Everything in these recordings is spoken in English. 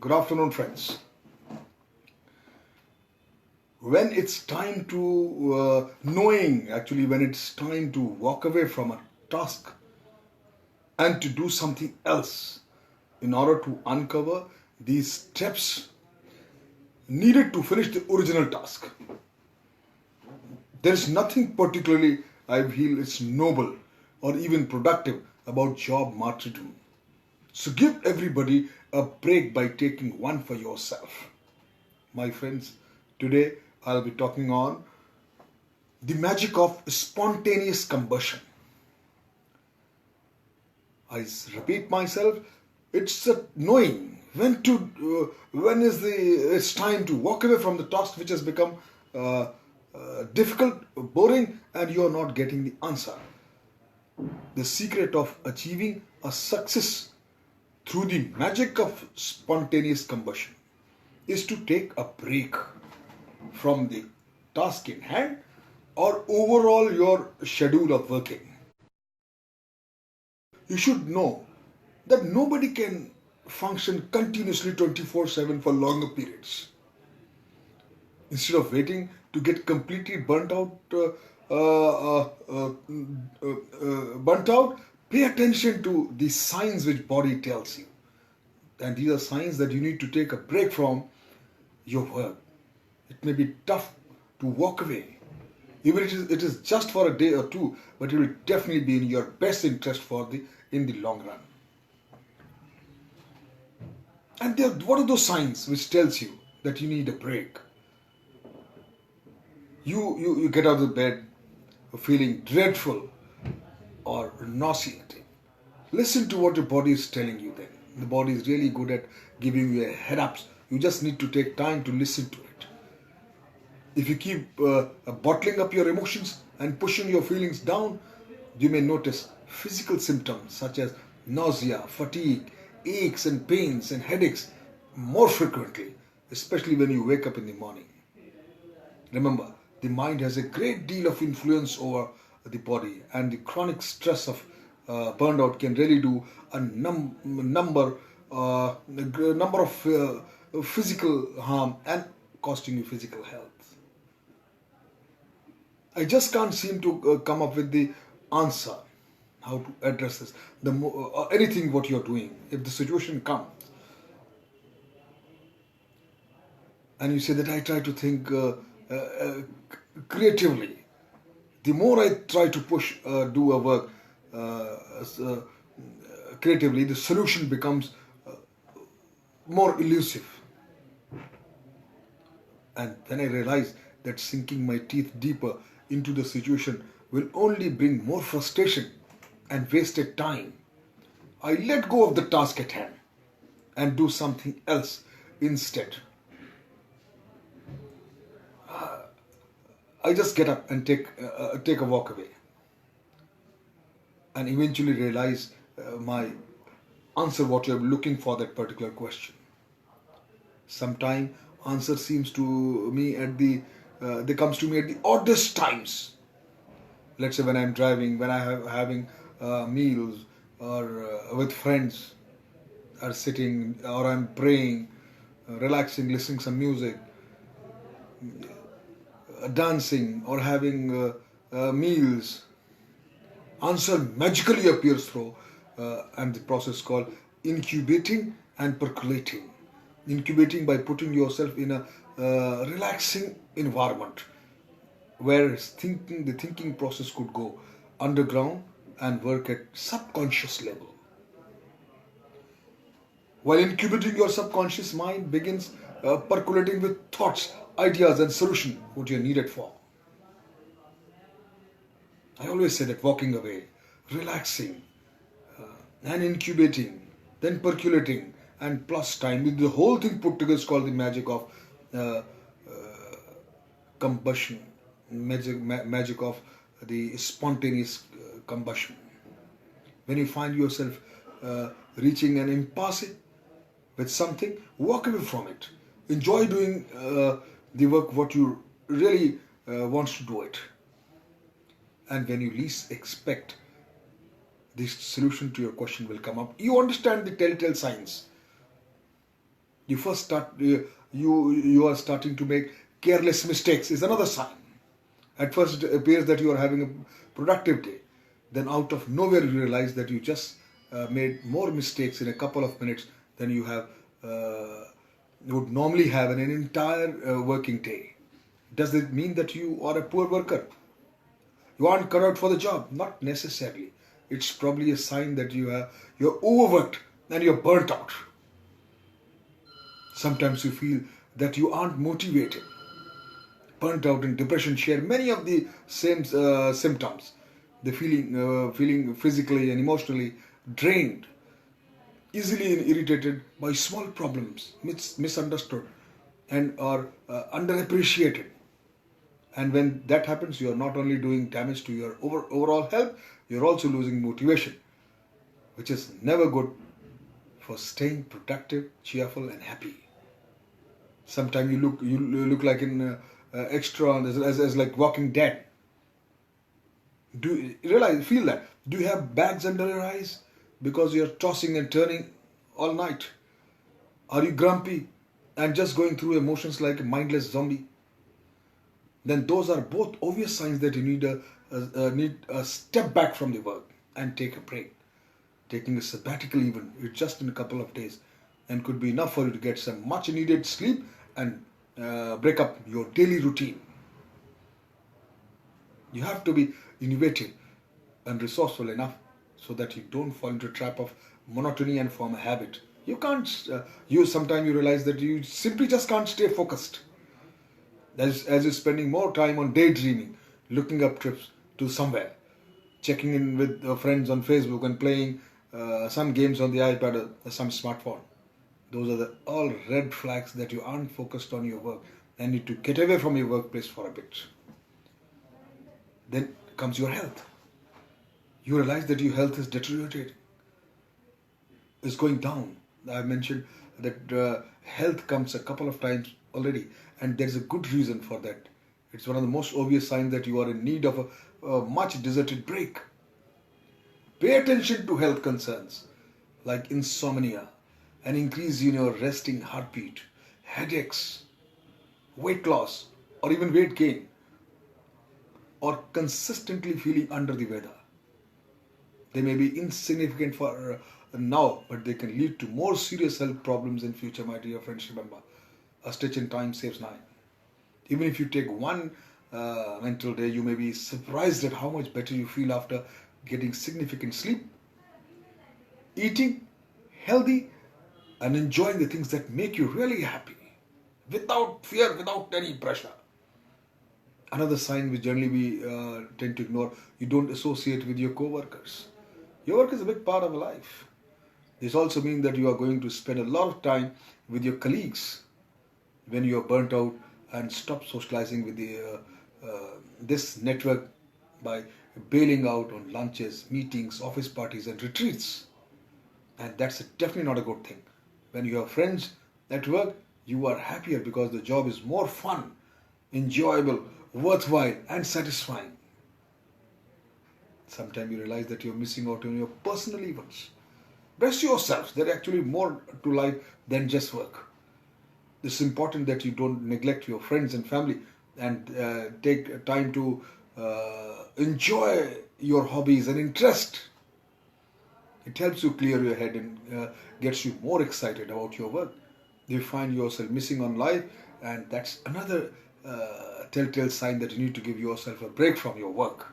Good afternoon, friends. When it's time to, when it's time to walk away from a task and to do something else in order to uncover these steps needed to finish the original task. There is nothing particularly, I feel, it's noble or even productive about job martyrdom. So give everybody a break by taking one for yourself. My friends, today I'll be talking on the magic of spontaneous combustion. I repeat myself, it's a knowing it's time to walk away from the task which has become difficult, boring, and you are not getting the answer. The secret of achieving a success through the magic of spontaneous combustion is to take a break from the task in hand or overall your schedule of working. You should know that nobody can function continuously 24/7 for longer periods. Instead of waiting to get completely burnt out, pay attention to the signs which body tells you. And these are signs that you need to take a break from your work. It may be tough to walk away. Even it is just for a day or two, but it will definitely be in your best interest in the long run. And what are those signs which tells you that you need a break? You get out of bed feeling dreadful or nauseating. Listen to what your body is telling you then. The body is really good at giving you a head up. You just need to take time to listen to it. If you keep bottling up your emotions and pushing your feelings down, you may notice physical symptoms such as nausea, fatigue, aches and pains and headaches more frequently, especially when you wake up in the morning. Remember, the mind has a great deal of influence over the body, and the chronic stress of burnout can really do a number of physical harm and costing you physical health. I just can't seem to come up with the answer how to address this. Anything what you're doing, if the situation comes and you say that I try to think creatively, the more I try to do a work creatively, the solution becomes more elusive. And when I realize that sinking my teeth deeper into the situation will only bring more frustration and wasted time, I let go of the task at hand and do something else instead. I just get up and take a walk away, and eventually realize my answer what you're looking for that particular question. Sometimes answer seems to me they comes to me at the oddest times. Let's say when I'm driving, when I'm having meals, or with friends, or sitting, or I'm praying, relaxing, listening some music, dancing, or having meals. Answer magically appears through, and the process called incubating and percolating. Incubating by putting yourself in a relaxing environment where the thinking process could go underground and work at subconscious level. While incubating, your subconscious mind begins percolating with thoughts, ideas, and solution what you're needed for. I always say that walking away, relaxing, and incubating, then percolating, and plus time, the whole thing put together is called the magic of combustion, magic of the spontaneous combustion. When you find yourself reaching an impasse with something, walk away from it. Enjoy doing the work what you really want to do it. And when you least expect, the solution to your question will come up. You understand the telltale signs. You first start you are starting to make careless mistakes is another sign. At first it appears that you are having a productive day, then out of nowhere you realize that you just made more mistakes in a couple of minutes than you would normally have in an entire working day. Does it mean that you are a poor worker? You aren't cut out for the job? Not necessarily. It's probably a sign that you're overworked and you're burnt out. Sometimes you feel that you aren't motivated. Burnt out and depression share many of the same symptoms. The feeling physically and emotionally drained, easily irritated by small problems, misunderstood, and are underappreciated. And when that happens, you are not only doing damage to your overall health, you're also losing motivation, which is never good for staying productive, cheerful, and happy. Sometimes you look like an extra as like Walking Dead. Do you feel that? Do you have bags under your eyes because you're tossing and turning all night? Are you grumpy and just going through emotions like a mindless zombie? Then those are both obvious signs that you need a step back from the work and take a break. Taking a sabbatical even, it's just in a couple of days, and could be enough for you to get some much needed sleep and break up your daily routine. You have to be innovative and resourceful enough so that you don't fall into a trap of monotony and form a habit. You can't. Sometimes you realize that you simply just can't stay focused. As you're spending more time on daydreaming, looking up trips to somewhere, checking in with friends on Facebook, and playing some games on the iPad or some smartphone. Those are all red flags that you aren't focused on your work and need to get away from your workplace for a bit. Then comes your health. You realize that your health is deteriorating, is going down. I mentioned that health comes a couple of times already, and there's a good reason for that. It's one of the most obvious signs that you are in need of a much deserted break. Pay attention to health concerns like insomnia, an increase in your resting heartbeat, headaches, weight loss, or even weight gain, or consistently feeling under the weather. They may be insignificant for now, but they can lead to more serious health problems in future, my dear friends. Remember, a stitch in time saves nine. Even if you take one mental day, you may be surprised at how much better you feel after getting significant sleep, eating healthy, and enjoying the things that make you really happy, without fear, without any pressure. Another sign which generally we tend to ignore, you don't associate with your co-workers. Your work is a big part of life. This also means that you are going to spend a lot of time with your colleagues. When you are burnt out, and stop socializing with this network by bailing out on lunches, meetings, office parties, and retreats. And that's definitely not a good thing. When you have friends at work, you are happier because the job is more fun, enjoyable, worthwhile, and satisfying. Sometimes you realize that you're missing out on your personal events. Rest yourself. There's actually more to life than just work. It's important that you don't neglect your friends and family and take time to enjoy your hobbies and interest. It helps you clear your head and gets you more excited about your work. You find yourself missing on life, and that's another telltale sign that you need to give yourself a break from your work.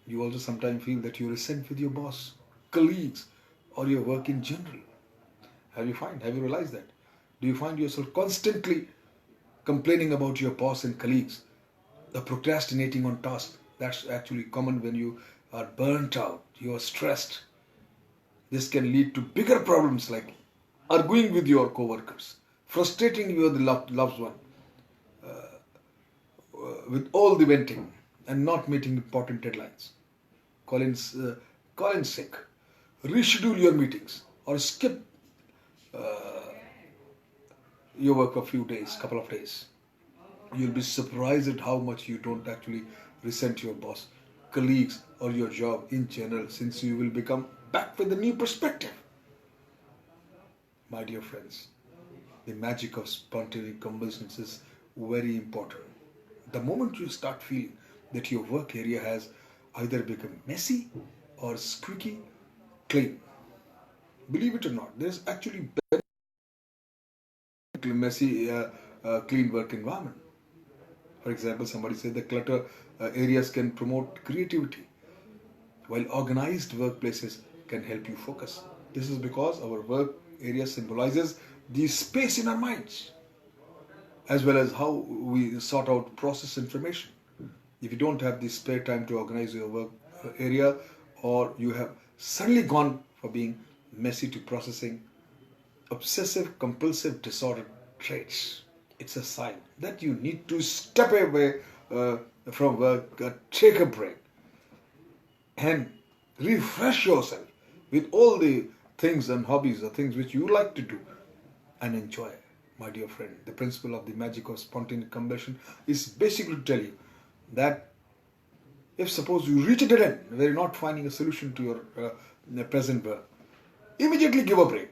You also sometimes feel that you resent with your boss, colleagues, or your work in general. Have you realized that? Do you find yourself constantly complaining about your boss and colleagues, or procrastinating on tasks? That's actually common when you are burnt out, you are stressed. This can lead to bigger problems like arguing with your co-workers, frustrating your loved one with all the venting, and not meeting important deadlines. Call in sick, reschedule your meetings, or skip your work for a few days, couple of days. You'll be surprised at how much you don't actually resent your boss, colleagues, or your job in general, since you will become back with a new perspective. My dear friends, the magic of spontaneous combustions is very important. The moment you start feeling that your work area has either become messy or squeaky clean, believe it or not, there's actually messy, clean work environment. For example, somebody said the clutter areas can promote creativity, while organized workplaces can help you focus. This is because our work area symbolizes the space in our minds, as well as how we sort out process information. If you don't have the spare time to organize your work area, or you have suddenly gone from being messy to processing obsessive compulsive disorder traits, it's a sign that you need to step away from work, take a break, and refresh yourself with all the things and hobbies, the things which you like to do and enjoy. My dear friend, the principle of the magic of spontaneous combustion is basically to tell you that if suppose you reach a dead end where you're not finding a solution to your present work, immediately give a break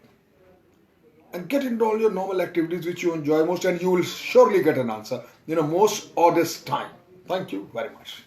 and get into all your normal activities which you enjoy most, and you will surely get an answer in a most oddest time. Thank you very much.